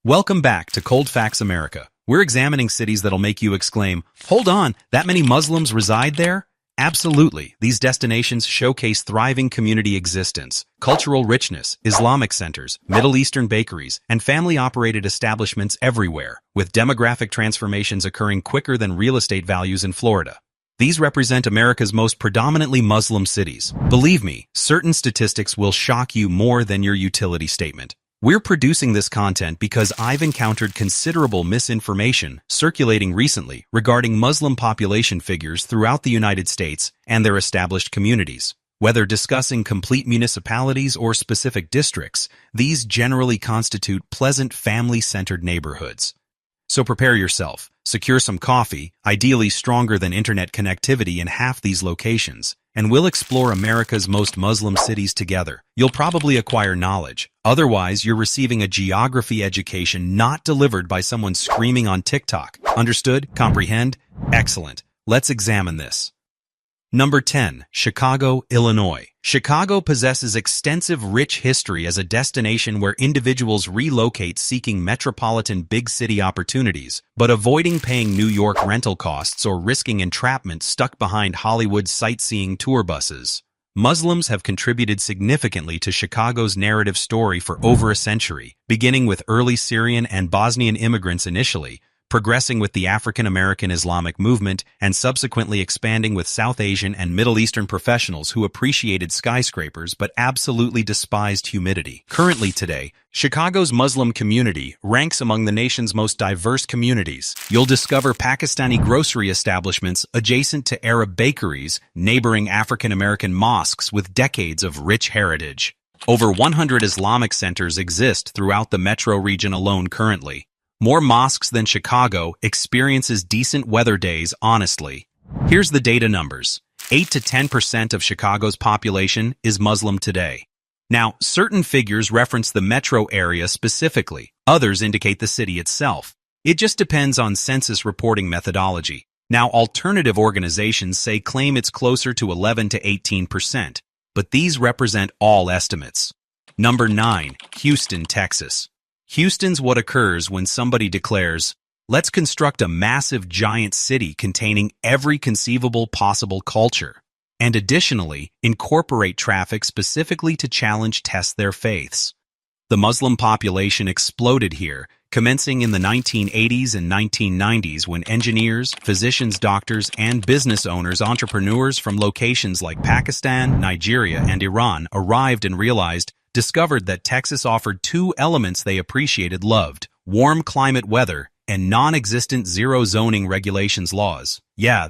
Welcome back to Cold Facts America. We're examining cities that'll make you exclaim, "Hold on, that many Muslims reside there?" Absolutely. These destinations showcase thriving community existence, cultural richness, Islamic centers, Middle Eastern bakeries, and family-operated establishments everywhere, with demographic transformations occurring quicker than real estate values in Florida. These represent America's most predominantly Muslim cities. Believe me, certain statistics will shock you more than your utility statement. We're producing this content because I've encountered considerable misinformation circulating recently regarding Muslim population figures throughout the United States and their established communities. Whether discussing complete municipalities or specific districts, these generally constitute pleasant family-centered neighborhoods. So prepare yourself, secure some coffee, ideally stronger than internet connectivity in half these locations, and we'll explore America's most Muslim cities together. You'll probably acquire knowledge. Otherwise, you're receiving a geography education not delivered by someone screaming on TikTok. Understood? Comprehend? Excellent. Let's examine this. Number 10. Chicago, Illinois. Chicago possesses extensive rich history as a destination where individuals relocate seeking metropolitan big city opportunities, but avoiding paying New York rental costs or risking entrapment stuck behind Hollywood sightseeing tour buses. Muslims have contributed significantly to Chicago's narrative story for over a century, beginning with early Syrian and Bosnian immigrants initially, progressing with the African-American Islamic movement, and subsequently expanding with South Asian and Middle Eastern professionals who appreciated skyscrapers but absolutely despised humidity. Currently today, Chicago's Muslim community ranks among the nation's most diverse communities. You'll discover Pakistani grocery establishments adjacent to Arab bakeries, neighboring African-American mosques with decades of rich heritage. Over 100 Islamic centers exist throughout the metro region alone currently. More mosques than Chicago experiences decent weather days, honestly. Here's the data numbers. 8 to 10% of Chicago's population is Muslim today. Now, certain figures reference the metro area specifically. Others indicate the city itself. It just depends on census reporting methodology. Now, alternative organizations claim it's closer to 11 to 18%, but these represent all estimates. Number 9. Houston, Texas. Houston's what occurs when somebody declares, "Let's construct a massive giant city containing every conceivable possible culture," and additionally incorporate traffic specifically to test their faiths. The Muslim population exploded here, commencing in the 1980s and 1990s when engineers, physicians, doctors, and business owners, entrepreneurs from locations like Pakistan, Nigeria, and Iran arrived and discovered that Texas offered two elements they loved: warm climate weather and non-existent zero zoning regulations laws. Yeah,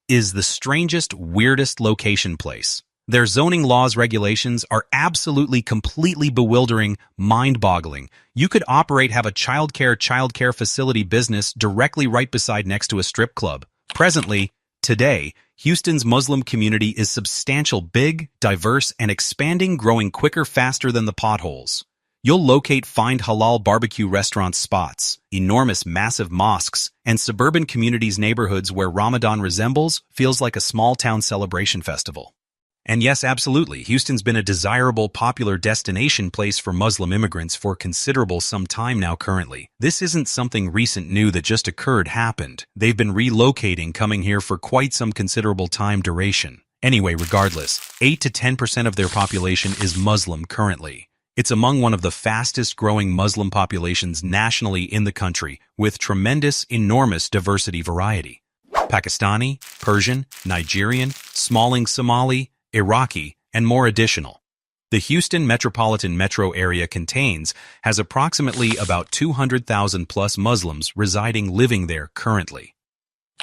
is the strangest, weirdest location place. Their zoning laws regulations are absolutely completely bewildering, mind-boggling. You could have a childcare facility business directly right beside next to a strip club. Today, Houston's Muslim community is substantial, big, diverse, and expanding, growing quicker, faster than the potholes. You'll find halal barbecue restaurant spots, enormous, massive mosques, and suburban communities, neighborhoods where Ramadan feels like a small-town celebration festival. And yes, absolutely, Houston's been a desirable, popular destination place for Muslim immigrants for considerable some time now currently. This isn't something recent new that just happened. They've been relocating, coming here for quite some considerable time duration. Anyway, regardless, 8 to 10% of their population is Muslim currently. It's among one of the fastest growing Muslim populations nationally in the country, with tremendous, enormous diversity variety. Pakistani, Persian, Nigerian, Smalling Somali, Iraqi, and more additional. The Houston metropolitan metro area has approximately about 200,000 plus Muslims living there currently.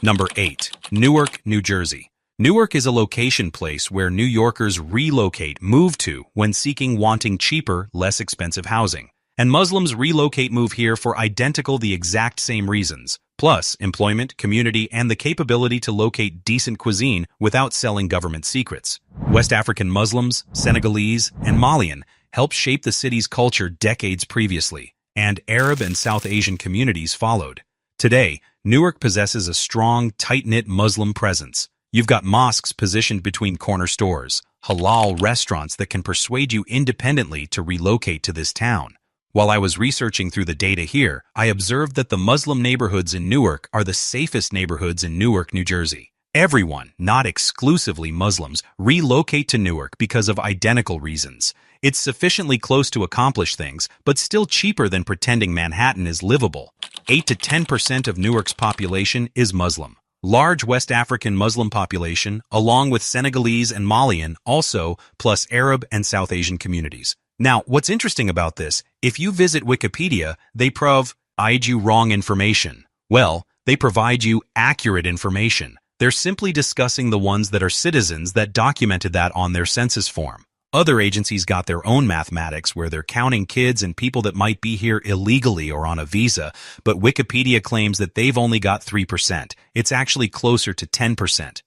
Number 8. Newark, New Jersey. Newark is a location place where New Yorkers move to when wanting cheaper, less expensive housing. And Muslims move here for the exact same reasons. Plus, employment, community, and the capability to locate decent cuisine without selling government secrets. West African Muslims, Senegalese, and Malian helped shape the city's culture decades previously, and Arab and South Asian communities followed. Today, Newark possesses a strong, tight-knit Muslim presence. You've got mosques positioned between corner stores, halal restaurants that can persuade you independently to relocate to this town, While I was researching through the data here, I observed that the Muslim neighborhoods in Newark are the safest neighborhoods in Newark, New Jersey. Everyone, not exclusively Muslims, relocate to Newark because of identical reasons. It's sufficiently close to accomplish things, but still cheaper than pretending Manhattan is livable. 8 to 10% of Newark's population is Muslim. Large West African Muslim population, along with Senegalese and Malian, also, plus Arab and South Asian communities. Now, what's interesting about this, if you visit Wikipedia, they provide you wrong information. Well, they provide you accurate information. They're simply discussing the ones that are citizens that documented that on their census form. Other agencies got their own mathematics where they're counting kids and people that might be here illegally or on a visa, but Wikipedia claims that they've only got 3%. It's actually closer to 10%.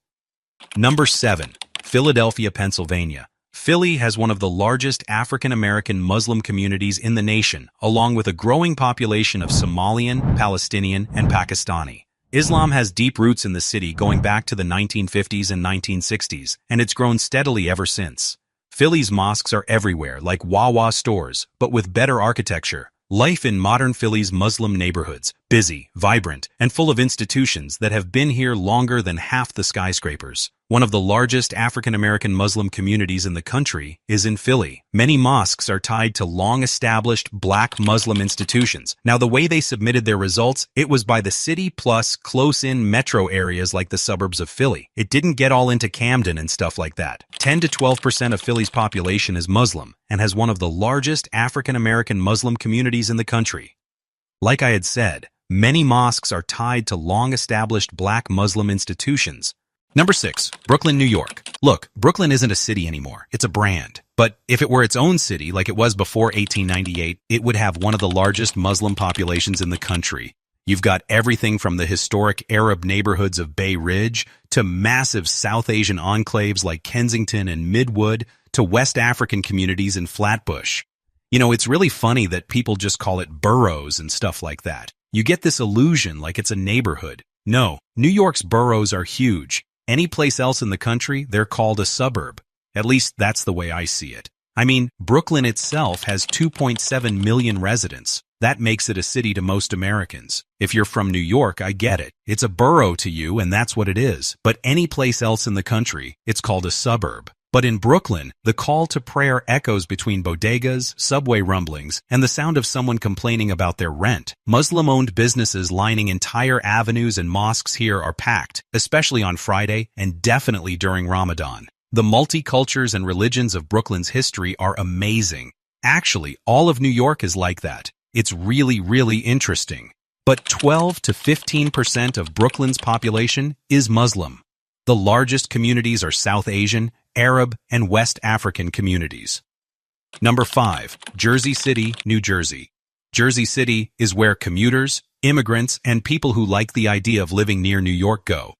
Number 7. Philadelphia, Pennsylvania. Philly has one of the largest African-American Muslim communities in the nation, along with a growing population of Somalian, Palestinian, and Pakistani. Islam has deep roots in the city going back to the 1950s and 1960s, and it's grown steadily ever since. Philly's mosques are everywhere, like Wawa stores, but with better architecture. Life in modern Philly's Muslim neighborhoods, busy, vibrant, and full of institutions that have been here longer than half the skyscrapers. One of the largest African-American Muslim communities in the country is in Philly. Many mosques are tied to long-established black Muslim institutions. Now, the way they submitted their results, it was by the city plus close-in metro areas like the suburbs of Philly. It didn't get all into Camden and stuff like that. 10 to 12% of Philly's population is Muslim and has one of the largest African-American Muslim communities in the country. Like I had said, many mosques are tied to long-established black Muslim institutions. Number 6. Brooklyn, New York. Look, Brooklyn isn't a city anymore. It's a brand. But if it were its own city, like it was before 1898, it would have one of the largest Muslim populations in the country. You've got everything from the historic Arab neighborhoods of Bay Ridge to massive South Asian enclaves like Kensington and Midwood to West African communities in Flatbush. You know, it's really funny that people just call it boroughs and stuff like that. You get this illusion like it's a neighborhood. No, New York's boroughs are huge. Any place else in the country, they're called a suburb. At least that's the way I see it. I mean, Brooklyn itself has 2.7 million residents. That makes it a city to most Americans. If you're from New York, I get it. It's a borough to you, and that's what it is. But any place else in the country, it's called a suburb. But in Brooklyn, the call to prayer echoes between bodegas, subway rumblings, and the sound of someone complaining about their rent. Muslim-owned businesses lining entire avenues and mosques here are packed, especially on Friday and definitely during Ramadan. The multicultures and religions of Brooklyn's history are amazing. Actually, all of New York is like that. It's really, really interesting. But 12 to 15% of Brooklyn's population is Muslim. The largest communities are South Asian, Arab, and West African communities. Number 5. Jersey City, New Jersey. Jersey City is where commuters, immigrants, and people who like the idea of living near New York go.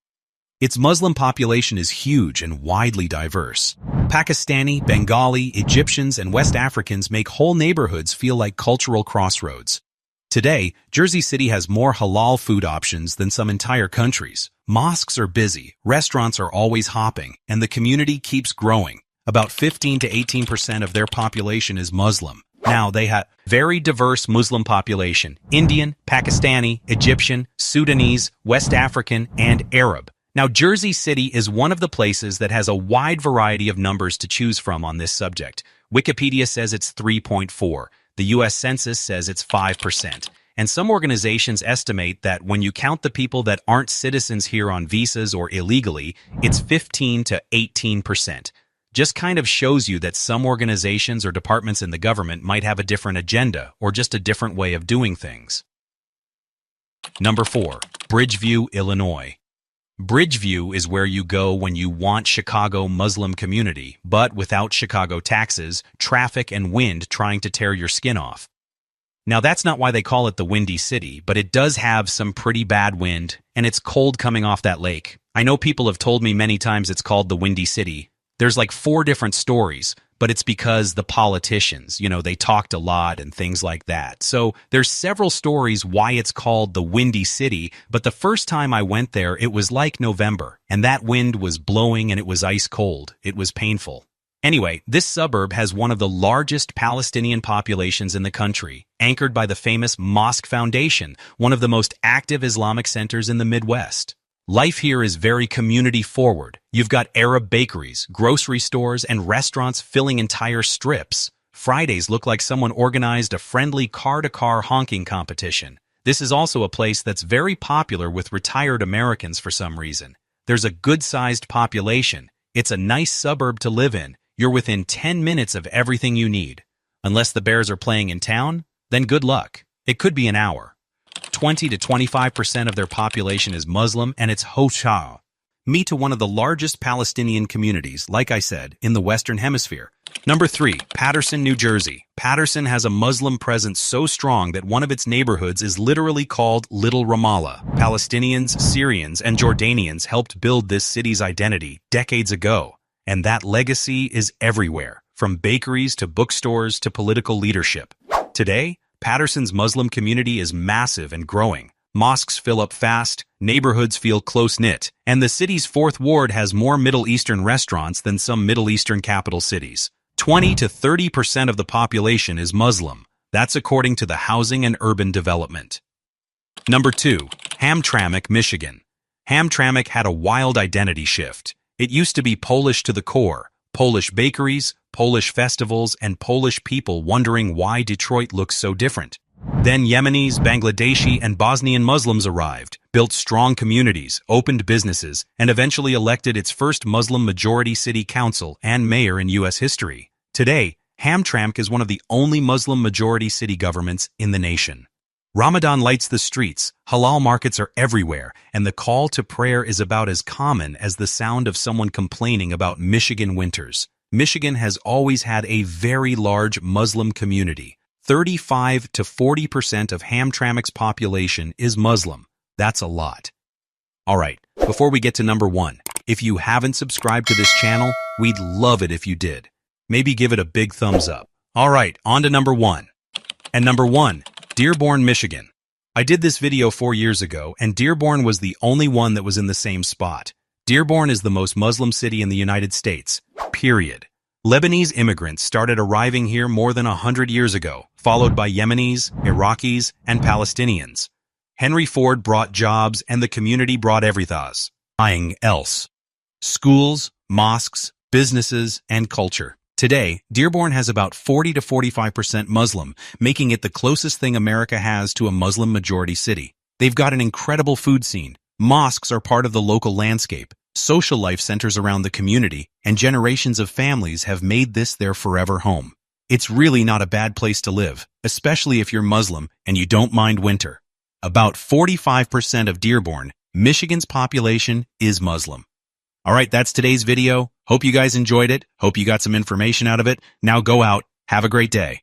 Its Muslim population is huge and widely diverse. Pakistani, Bengali, Egyptians, and West Africans make whole neighborhoods feel like cultural crossroads. Today, Jersey City has more halal food options than some entire countries. Mosques are busy, restaurants are always hopping, and the community keeps growing. About 15 to 18% of their population is Muslim. Now, they have very diverse Muslim population: Indian, Pakistani, Egyptian, Sudanese, West African, and Arab. Now, Jersey City is one of the places that has a wide variety of numbers to choose from on this subject. Wikipedia says it's 3.4. The U.S. Census says it's 5%. And some organizations estimate that when you count the people that aren't citizens here on visas or illegally, it's 15 to 18%. Just kind of shows you that some organizations or departments in the government might have a different agenda or just a different way of doing things. Number 4. Bridgeview, Illinois. Bridgeview is where you go when you want Chicago Muslim community, but without Chicago taxes, traffic, and wind trying to tear your skin off. Now, that's not why they call it the Windy City, but it does have some pretty bad wind, and it's cold coming off that lake. I know people have told me many times it's called the Windy City. There's like 4 different stories, but it's because the politicians, they talked a lot and things like that. So there's several stories why it's called the Windy City, but the first time I went there, it was like November, and that wind was blowing and it was ice cold. It was painful. Anyway, this suburb has one of the largest Palestinian populations in the country, anchored by the famous Mosque Foundation, one of the most active Islamic centers in the Midwest. Life here is very community-forward. You've got Arab bakeries, grocery stores, and restaurants filling entire strips. Fridays look like someone organized a friendly car-to-car honking competition. This is also a place that's very popular with retired Americans for some reason. There's a good-sized population. It's a nice suburb to live in. You're within 10 minutes of everything you need. Unless the Bears are playing in town, then good luck. It could be an hour. 20 to 25% of their population is Muslim, and it's Hoshah. Me to one of the largest Palestinian communities, like I said, in the Western Hemisphere. Number 3, Patterson, New Jersey. Patterson has a Muslim presence so strong that one of its neighborhoods is literally called Little Ramallah. Palestinians, Syrians, and Jordanians helped build this city's identity decades ago, and that legacy is everywhere, from bakeries to bookstores to political leadership. Today, Patterson's Muslim community is massive and growing. Mosques fill up fast, neighborhoods feel close-knit, and the city's 4th Ward has more Middle Eastern restaurants than some Middle Eastern capital cities. 20 to 30% of the population is Muslim. That's according to the Housing and Urban Development. Number 2, Hamtramck, Michigan. Hamtramck had a wild identity shift. It used to be Polish to the core. Polish bakeries, Polish festivals, and Polish people wondering why Detroit looks so different. Then Yemenis, Bangladeshi, and Bosnian Muslims arrived, built strong communities, opened businesses, and eventually elected its first Muslim-majority city council and mayor in U.S. history. Today, Hamtramck is one of the only Muslim-majority city governments in the nation. Ramadan lights the streets, halal markets are everywhere, and the call to prayer is about as common as the sound of someone complaining about Michigan winters. Michigan has always had a very large Muslim community. 35 to 40% of Hamtramck's population is Muslim. That's a lot. Alright, before we get to number 1, if you haven't subscribed to this channel, we'd love it if you did. Maybe give it a big thumbs up. Alright, on to number 1. And number 1, Dearborn, Michigan. I did this video 4 years ago, and Dearborn was the only one that was in the same spot. Dearborn is the most Muslim city in the United States, period. Lebanese immigrants started arriving here more than 100 years ago, followed by Yemenis, Iraqis, and Palestinians. Henry Ford brought jobs, and the community brought everything else. Schools, mosques, businesses, and culture. Today, Dearborn has about 40 to 45% Muslim, making it the closest thing America has to a Muslim-majority city. They've got an incredible food scene. Mosques are part of the local landscape. Social life centers around the community, and generations of families have made this their forever home. It's really not a bad place to live, especially if you're Muslim and you don't mind winter. About 45% of Dearborn, Michigan's population, is Muslim. Alright, that's today's video. Hope you guys enjoyed it. Hope you got some information out of it. Now go out. Have a great day.